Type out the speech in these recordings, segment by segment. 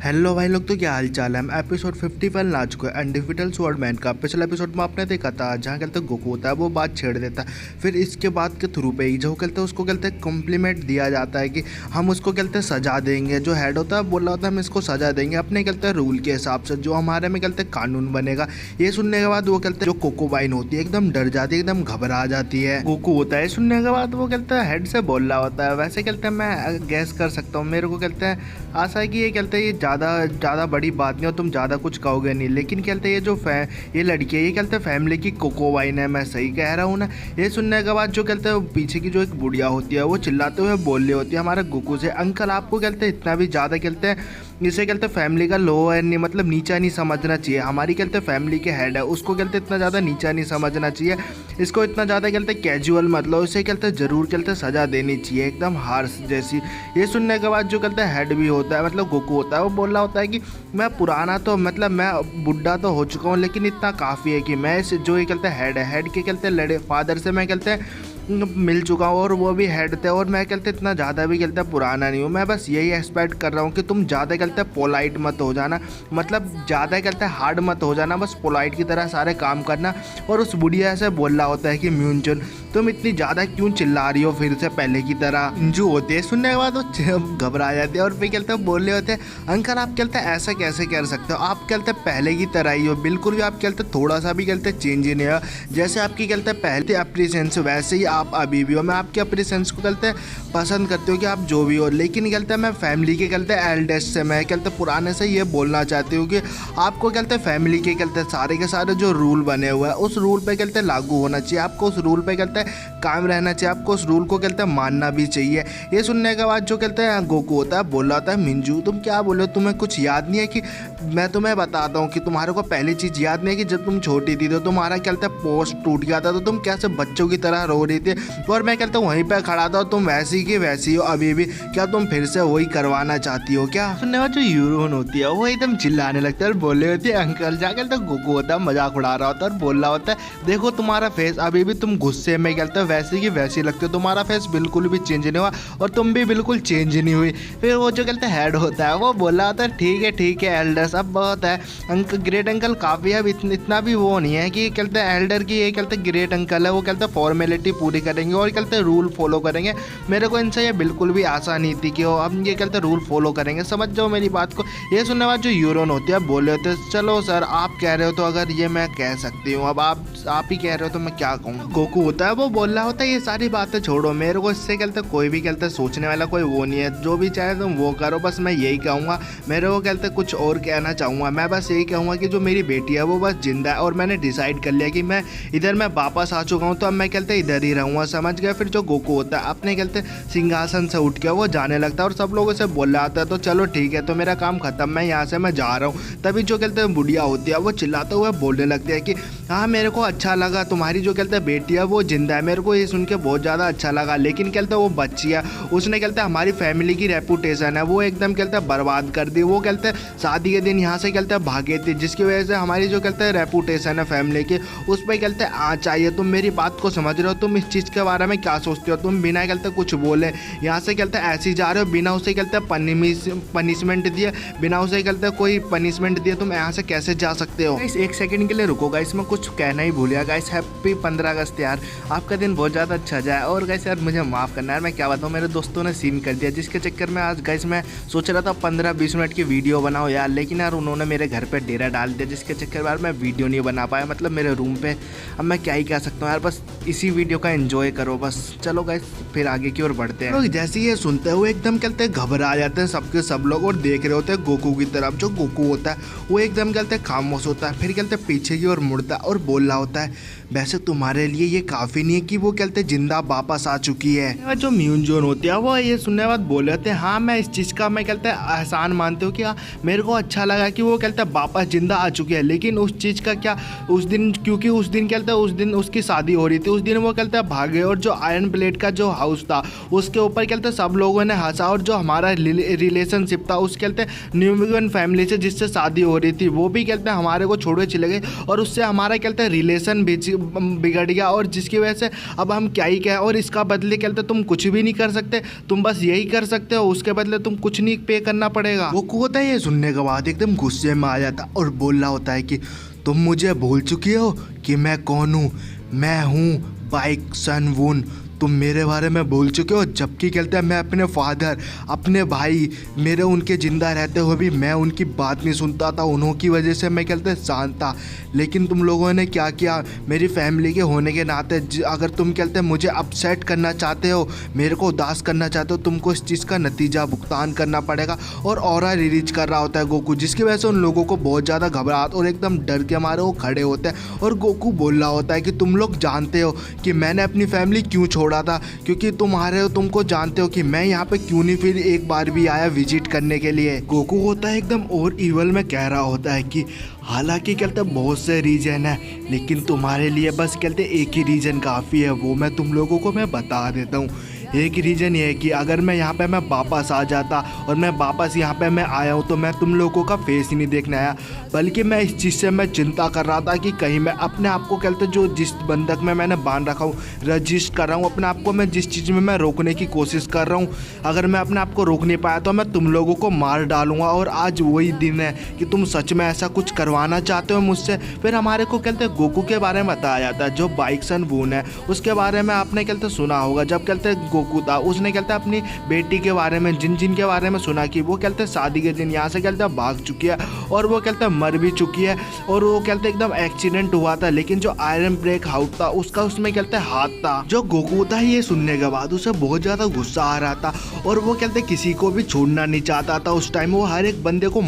Hello भाई लोग, तो क्या हाल चाल है। हम एपिसोड 51 ला चुके हैं अनडिफिटल स्वॉर्डमैन का। पिछले एपिसोड में आपने देखा था जहाँ कहते हैं गोकू होता है वो बात छेड़ देता है। फिर इसके बाद के थ्रू पे ही जो कहते हैं उसको कहते हैं कॉम्प्लीमेंट दिया जाता है कि हम उसको कहते हैं सजा देंगे। जो हेड होता है बोल रहा होता है हम इसको सजा देंगे अपने कहते हैं रूल के हिसाब से, जो हमारे में कहते हैं कानून बनेगा। ये सुनने के बाद वो कहते हैं जो कोकोबाइन होती है एकदम डर जाती है, एकदम घबरा जाती है। गोकू होता है सुनने के बाद वो कहते हैं हेड से बोल रहा होता है वैसे कहते हैं मैं गैस कर सकता हूँ, मेरे को कहते हैं आशा है कि ये कहते हैं ये ज़्यादा बड़ी बात नहीं और तुम ज़्यादा कुछ कहोगे नहीं, लेकिन कहते हैं ये लड़की है ये कहते हैं फैमिली की कोकोबाइन है। मैं सही कह रहा हूँ ना। ये सुनने के बाद जो कहते हैं पीछे की जो एक बुढ़िया होती है वो चिल्लाते हुए बोल रही होती है हमारे गोकू से, अंकल आपको कहते हैं इतना भी ज़्यादा कहते हैं इसे कहते हैं फैमिली का लो है नहीं, मतलब नीचा नहीं समझना चाहिए। हमारी कहते हैं फैमिली के हेड है उसको कहते हैं इतना ज़्यादा नीचा नहीं समझना चाहिए, इसको इतना ज़्यादा कहते हैं कैजुअल मतलब इसे कहते हैं ज़रूर कहते हैं सज़ा देनी चाहिए एकदम हार्श जैसी। ये सुनने के बाद जो कहते हैं हेड भी होता है मतलब गोकू होता है वो बोल रहा होता है कि मैं पुराना तो मतलब मैं बुढ़ा तो हो चुका हूँ लेकिन इतना काफ़ी है कि मैं इस जो ये कहते हैं हेड के कहते हैं फादर से मैं कहते हैं मिल चुका हूँ और वो भी हेड थे और मैं कहते इतना ज़्यादा भी कहते पुराना नहीं हूँ। मैं बस यही एक्सपेक्ट कर रहा हूँ कि तुम ज़्यादा कहते पोलाइट मत हो जाना, मतलब ज़्यादा कहते हार्ड मत हो जाना, बस पोलाइट की तरह सारे काम करना। और उस बुढ़िया से बोल रहा होता है कि म्यूनचुन तुम इतनी ज़्यादा क्यों चिल्ला रही हो फिर से पहले की तरह। जो होते हैं सुनने के बाद वो घबरा जाते हैं और फिर कहते बोल रहे होते हैं अंकल आप कहते हैं ऐसा कैसे कर सकते हो, आप कहते पहले की तरह ही हो, बिल्कुल भी आप कहते थोड़ा सा भी कहते चेंज ही नहीं है। जैसे आपकी कहते पहले अप्रीसेंस वैसे ही आप अभी भी हो। मैं आपके अप्रीसेंस को कहते पसंद करती हूँ कि आप जो भी हो, लेकिन कहते हैं मैं फैमिली के कहते एल्डेस्ट से मैं कहते पुराने से ये बोलना चाहती हूँ कि आपको कहते फैमिली के कहते सारे के सारे जो रूल बने हुए हैं उस रूल पे कहते लागू होना चाहिए, आपको उस रूल पे कहते कायम रहना चाहिए, आपको उस रूल को कहते मानना भी चाहिए। ये सुनने के बाद जो कहते हैं गोकू होता है बोल रहा होता है मिंजू तुम क्या बोलो, तुम्हें कुछ याद नहीं है कि मैं तुम्हें बताता हूँ कि तुम्हारे को पहली चीज़ याद नहीं है कि जब तुम छोटी थी तो तुम्हारा कहते पोस्ट टूट गया था तो तुम कैसे बच्चों की तरह रो रही थी और मैं कहता हूँ वहीं पे खड़ा था, तुम वैसी की वैसी हो अभी भी, क्या तुम फिर से वही करवाना चाहती हो क्या। सुनने बाद जो यूरोन होती है वो एकदम चिल्लाने लगता है और बोल रही होती है अंकल जाकर तो गोकू होता है मजाक उड़ा रहा होता है और बोल रहा होता है देखो तुम्हारा फेस अभी भी तुम गुस्से में कहते हो वैसी की वैसी लगते हो, तुम्हारा फेस बिल्कुल भी चेंज नहीं हुआ और तुम भी बिल्कुल चेंज नहीं हुई। फिर वो जो कहते हेड होता है वो बोला होता है ठीक है एल्डर सब बहुत है, ग्रेट अंकल काफ़ी है, इतना भी वो नहीं है कि कहते हैं एल्डर की ये कहते ग्रेट अंकल है वो कहते फॉर्मेलिटी पूरी करेंगे और कहते रूल फॉलो करेंगे। मेरे को इनसे ये बिल्कुल भी आशा नहीं थी कि वो हम ये कहते रूल फॉलो करेंगे, समझ जाओ मेरी बात को। ये सुनने बाद जो यूरोन होती है बोले होते चलो सर आप कह रहे हो तो अगर ये मैं कह सकती हूँ, अब आप ही कह रहे हो तो मैं क्या कहूँ। गोकू होता है वो बोल रहा होता है ये सारी बातें छोड़ो, मेरे को इससे कहते कोई भी कहते सोचने वाला कोई वो नहीं है, जो भी चाहे तुम वो करो, बस मैं यही कहूँगा। मेरे को कहते कुछ और कहना चाहूँगा, मैं बस यही कहूँगा कि जो मेरी बेटी है वो बस जिंदा है और मैंने डिसाइड कर लिया कि मैं वापस आ चुका हूँ तो अब मैं कहते इधर ही रहूँगा, समझ गया। फिर जो गोकू होता है अपने कहते सिंहासन से उठ के वो जाने लगता है और सब लोगों से बोल रहा आता है तो चलो ठीक है तो मेरा काम खत्म, मैं यहाँ से मैं जा रहा हूँ। तभी जो कहते हैं बुढ़िया होती है वो चिल्लाते हुए बोलने लगती है कि हाँ मेरे को अच्छा लगा तुम्हारी जो कहते हैं बेटी है वो जिंदा है, मेरे को ये सुन के बहुत ज़्यादा अच्छा लगा, लेकिन कहते वो बच्ची है उसने कहते हमारी फैमिली की रेपुटेशन है वो एकदम कहते बर्बाद कर दी। वो कहते शादी के दिन यहाँ से कहते भागे थे जिसकी वजह से हमारी जो कहते हैं रेपुटेशन है फैमिली की उस पर कहते आ चाहिए। तुम मेरी बात को समझ रहे हो, तुम इस चीज़ के बारे में क्या सोचते हो, तुम बिना कहते कुछ बोले यहाँ से कहते ऐसे ही जा रहे हो, बिना उसे कहते पनिशमेंट दिए, बिना उसे कहते कोई पनिशमेंट दिए तुम यहाँ से कैसे जा सकते हो। इस एक सेकंड के लिए रुको गाइस, मैं कुछ कहना ही भूल गया गाइस। हैप्पी 15 अगस्त यार, आपका दिन बहुत ज़्यादा अच्छा जाए। और गाइस यार मुझे माफ़ करना यार, मैं क्या बताऊँ मेरे दोस्तों ने सीन कर दिया जिसके चक्कर में आज गाइस मैं सोच रहा था 15-20 मिनट की वीडियो बनाओ यार, लेकिन यार उन्होंने मेरे घर पर डेरा डाल दिया जिसके चक्कर में यार मैं वीडियो नहीं बना पाया, मतलब मेरे रूम पे। अब मैं क्या ही कह सकता हूँ यार, बस इसी वीडियो का एंजॉय करो बस। चलो गाइस फिर आगे की ओर बढ़ते हैं। लोग जैसे ये सुनते हुए एकदम कहते घबरा जाते हैं सबके सब लोग और देख रहे होते हैं गोकू की तरफ। जो गोकू होता है वो एकदम कहते खामोश होता है, फिर कहते पीछे की ओर मुड़ता है और बोल रहा होता है वैसे तुम्हारे लिए ये काफ़ी नहीं है कि वो कहते जिंदा वापस आ चुकी है। जो म्यूनजोन होती है वो ये सुनने के बाद बोले होते हैं हाँ मैं इस चीज़ का मैं कहते एहसान मानती हूँ कि हाँ मेरे को अच्छा लगा कि वो कहते वापस जिंदा आ चुकी है, लेकिन उस चीज़ का क्या उस दिन, क्योंकि उस दिन कहते उस दिन उसकी शादी हो रही थी, उस दिन वो कहते भागे और जो आयरन प्लेट का जो हाउस था उसके ऊपर कहते सब लोगों ने हंसा और जो हमारा रिलेशनशिप था उस कहते न्यूमिगन फैमिली से जिससे शादी हो रही थी वो भी कहते हमारे को छोड़ के चले गए और उससे हमारा कहते हैं रिलेशन बिगड़ गया, और जिसकी वजह से अब हम क्या ही कहें, और इसका बदले कहते तुम कुछ भी नहीं कर सकते, तुम बस यही कर सकते हो, उसके बदले तुम कुछ नहीं पे करना पड़ेगा। गोकू होता है ये सुनने के बाद एकदम गुस्से में आ जाता और बोल रहा होता है कि तुम मुझे भूल चुकी हो कि मैं कौन हूँ। मैं हूँ बाइक सन वून। तुम मेरे बारे में भूल चुके हो, जबकि कहते हैं मैं अपने फादर, अपने भाई, मेरे उनके ज़िंदा रहते हुए भी मैं उनकी बात नहीं सुनता था। उन्हों की वजह से मैं कहते हैं शांत था। लेकिन तुम लोगों ने क्या किया, मेरी फैमिली के होने के नाते अगर तुम कहते हैं मुझे अपसेट करना चाहते हो, मेरे को उदास करना चाहते हो, तुमको इस चीज़ का नतीजा भुगतान करना पड़ेगा। और ऑरा रिलीज कर रहा होता है गोकू, जिसकी वजह से उन लोगों को बहुत ज़्यादा घबराहट और एकदम डर के मारे वो खड़े होते हैं। और गोकू बोल रहा होता है कि तुम लोग जानते हो कि मैंने अपनी फैमिली क्यों छोड़ा था, क्योंकि तुमको जानते हो कि मैं यहाँ पे क्यों नहीं फिर एक बार भी आया विजिट करने के लिए। गोकू होता है एकदम और इवल में कह रहा होता है कि हालांकि कहते बहुत से रीजन है, लेकिन तुम्हारे लिए बस कहते एक ही रीजन काफ़ी है, वो मैं तुम लोगों को मैं बता देता हूँ। एक रीज़न ये है कि अगर मैं यहाँ पे मैं वापस आ जाता और मैं वापस यहाँ पे मैं आया हूँ तो मैं तुम लोगों का फेस ही नहीं देखने आया, बल्कि मैं इस चीज़ से मैं चिंता कर रहा था कि कहीं मैं अपने आप को कहते जो जिस बंधक में मैंने बांध रखा हूँ, रजिस्ट कर रहा हूँ अपने आप को, मैं जिस चीज़ में मैं रोकने की कोशिश कर रहा हूँ, अगर मैं अपने आप को रोक नहीं पाया तो मैं तुम लोगों को मार डालूंगा। और आज वही दिन है कि तुम सच में ऐसा कुछ करवाना चाहते हो मुझसे। फिर हमारे को कहते गोकू के बारे में बताया जाता है, जो बाइक सन वून है उसके बारे में आपने कहते सुना होगा। जब कहते गोकू था उसने कहते अपनी बेटी के बारे में जिन के बारे में सुना कि वो कहते शादी के दिन यहाँ से कहते भाग चुकी है और वो कहते मर भी चुकी है, और वो कहते एकदम एक्सीडेंट हुआ था। लेकिन जो आयरन ब्रेक हाउस था उसका उसमें कहते हाथ था। जो गोकू था ये सुनने के बाद उसे बहुत ज़्यादा गुस्सा आ रहा था और वो कहते किसी को भी छोड़ना नहीं चाहता था। उस टाइम वो हर एक बंदे को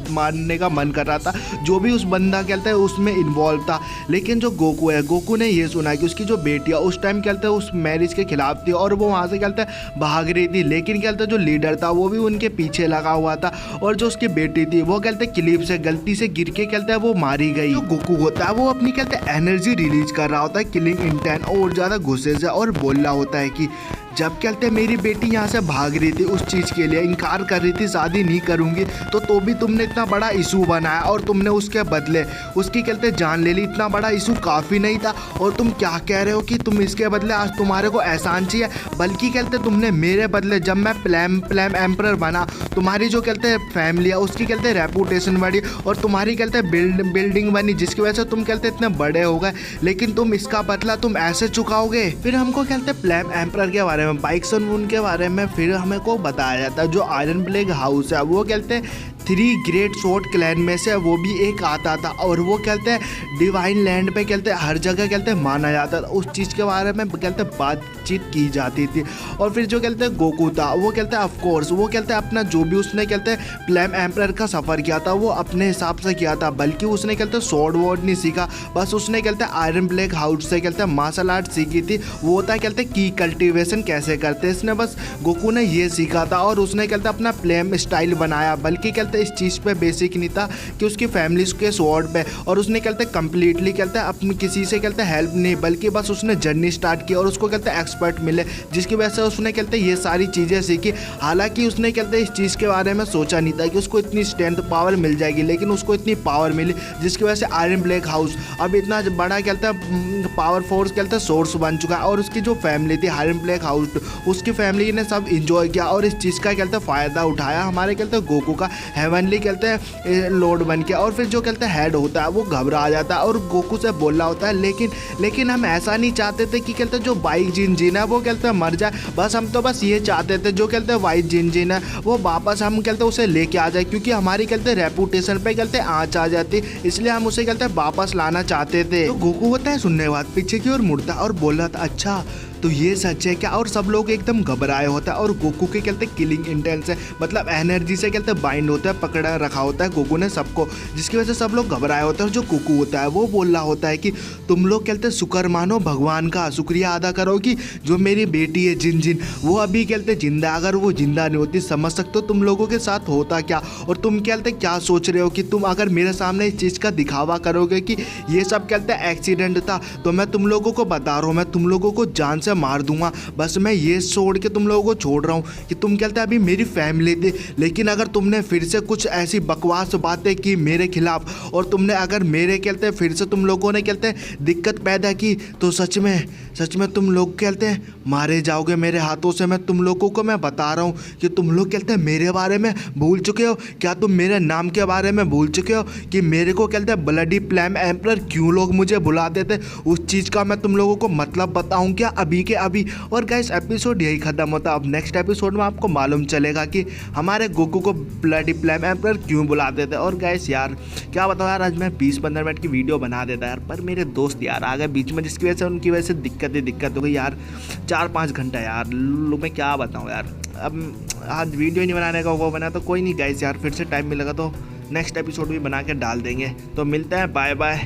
मारने का मन कर रहा था जो भी उस बंदा कहते हैं उसमें इन्वॉल्व था। लेकिन जो गोकू है, गोकू ने ये सुना कि उसकी जो बेटी है उस टाइम कहते हैं उस मैरिज के खिलाफ थी और वो वहाँ से कहते हैं भाग रही थी। लेकिन कहते जो लीडर था वो भी उनके पीछे लगा हुआ था, और जो उसकी बेटी थी वो कहते क्लिप से गलती से गिर के कहते हैं वो मारी गई। जो गोकू होता है वो अपनी कहते एनर्जी रिलीज कर रहा होता है किलिंग इंटेंट और ज़्यादा गुस्से से, और बोल रहा होता है कि जब कहते मेरी बेटी यहाँ से भाग रही थी उस चीज़ के लिए, इनकार कर रही थी शादी नहीं करूँगी, तो भी तुमने इतना बड़ा इशू बनाया और तुमने उसके बदले उसकी कहते जान ले ली। इतना बड़ा इशू काफ़ी नहीं था और तुम क्या कह रहे हो कि तुम इसके बदले आज तुम्हारे को एहसान चाहिए, बल्कि कहते तुमने मेरे बदले जब मैं प्लैम एम्परर बना, तुम्हारी जो कहते फैमिली है उसकी कहते रेपूटेशन बढ़ी और तुम्हारी कहते बिल्डिंग बनी, जिसकी वजह से तुम कहते इतने बड़े हो गए। लेकिन तुम इसका बदला तुम ऐसे चुकाओगे। फिर हमको कहते प्लैम एम्परर के बारे में, बाइक सन वून के बारे में फिर हमें को बताया जाता है। जो आयरन ब्लेक हाउस है वो कहते हैं 3 ग्रेट स्वॉर्ड क्लैन में से वो भी एक आता था, और वो कहते हैं डिवाइन लैंड पे कहते हैं हर जगह कहते हैं माना जाता था। उस चीज़ के बारे में कहते हैं बातचीत की जाती थी। और फिर जो कहते हैं गोकू था वो कहते हैं ऑफकोर्स वो कहते हैं अपना जो भी उसने कहते हैं प्लैम एम्परर का सफ़र किया था वो अपने हिसाब से किया था, बल्कि उसने कहते हैं स्वॉर्ड वॉर्ड नहीं सीखा, बस उसने कहते हैं आयरन ब्लेक हाउस से कहते हैं मार्शल आर्ट सीखी थी। वो होता है कहते हैं की कल्टिवेशन कैसे करते हैं, इसने बस गोकू ने ये सीखा था और उसने कहते अपना प्लेम स्टाइल बनाया, बल्कि कहते इस चीज़ पे बेसिक नहीं था कि उसकी फैमिली के स्वॉर्ड पे, और उसने कहते कंप्लीटली कहते अपनी किसी से कहते हेल्प नहीं, बल्कि बस उसने जर्नी स्टार्ट की और उसको कहते एक्सपर्ट मिले, जिसकी वजह से उसने कहते ये सारी चीज़ें सीखी। हालांकि उसने कहते इस चीज़ के बारे में सोचा नहीं था कि उसको इतनी स्ट्रेंथ पावर मिल जाएगी, लेकिन उसको इतनी पावर मिली जिसकी वजह से आयरन ब्लेक हाउस अब इतना बड़ा कहता है पावर फोर्स कहते सोर्स बन चुका है। और उसकी जो फैमिली थी आयरन ब्लेक हाउस, उसकी फैमिली ने सब इंजॉय किया और इस चीज़ का कहते फ़ायदा उठाया हमारे कहते गोकू का हेवनली कहते हैं लॉर्ड बन के। और फिर जो कहते हैं हेड होता है वो घबरा जाता है और गोकू से बोल रहा होता है लेकिन हम ऐसा नहीं चाहते थे कि कहते जो बाइक जिन है वो कहते हैं मर जाए, बस हम तो बस ये चाहते थे जो कहते हैं वाइट जिन है वो वापस हम कहते उसे लेके आ जाए, क्योंकि हमारी कहते रेपूटेशन पे कहते आँच आ जाती, इसलिए हम उसे कहते वापस लाना चाहते थे। तो गोकू होता है सुनने के बाद पीछे की ओर मुड़ता और बोल रहा था अच्छा तो ये सच है क्या, और सब लोग एकदम घबराए होता है। और गोकू के कहते किलिंग इंटेंस है, मतलब एनर्जी से कहते बाइंड होता है, पकड़ा रखा होता है गोकू ने सबको, जिसकी वजह से सब लोग घबराए होते हैं। और जो गोकू होता है वो बोल रहा होता है कि तुम लोग कहते शुक्र मानो भगवान का, शुक्रिया अदा करो कि जो मेरी बेटी है जिन वो अभी कहते जिंदा, अगर वो जिंदा नहीं होती समझ सकते हो तुम लोगों के साथ होता क्या। और तुम कहते क्या सोच रहे हो कि तुम अगर मेरे सामने इस चीज़ का दिखावा करोगे कि ये सब कहते एक्सीडेंट था, तो मैं तुम लोगों को बता रहा हूँ मैं तुम लोगों को जान से मार दूंगा। बस मैं ये छोड़ के तुम लोगों को छोड़ रहा हूँ कि तुम कहते अभी मेरी फैमिली थी, लेकिन अगर तुमने फिर से कुछ ऐसी बकवास बातें की मेरे खिलाफ और तुमने अगर मेरे कहते फिर से तुम लोगों ने कहते दिक्कत पैदा की तो सच में तुम लोग कहते हैं मारे जाओगे मेरे हाथों से। मैं तुम लोगों को मैं बता रहा हूँ कि तुम लोग कहते हैं मेरे बारे में भूल चुके हो क्या? तुम मेरे नाम के बारे में भूल चुके हो कि मेरे को कहते हैं ब्लडी फ्लेम एम्परर क्यों लोग मुझे बुलाते थे? उस चीज़ का मैं तुम लोगों को मतलब बताऊँ क्या अभी के अभी? और गाइस एपिसोड यही ख़त्म होता। अब नेक्स्ट एपिसोड में आपको मालूम चलेगा कि हमारे गोकू को ब्लडी फ्लेम एम्परर क्यों बुलाते थे। और गाइस यार क्या बताओ यार, आज मैं 20-15 मिनट की वीडियो बना देता यार, पर मेरे दोस्त यार आ गए बीच में, जिसकी वजह से उनकी वजह से दिक्कत हो गई यार। 4-5 घंटा यार मैं क्या बताऊँ यार। अब आज वीडियो नहीं बनाने का वो बना तो कोई नहीं गाइस यार, फिर से टाइम मिलेगा तो नेक्स्ट एपिसोड भी बना के डाल देंगे। तो मिलते हैं, बाय बाय।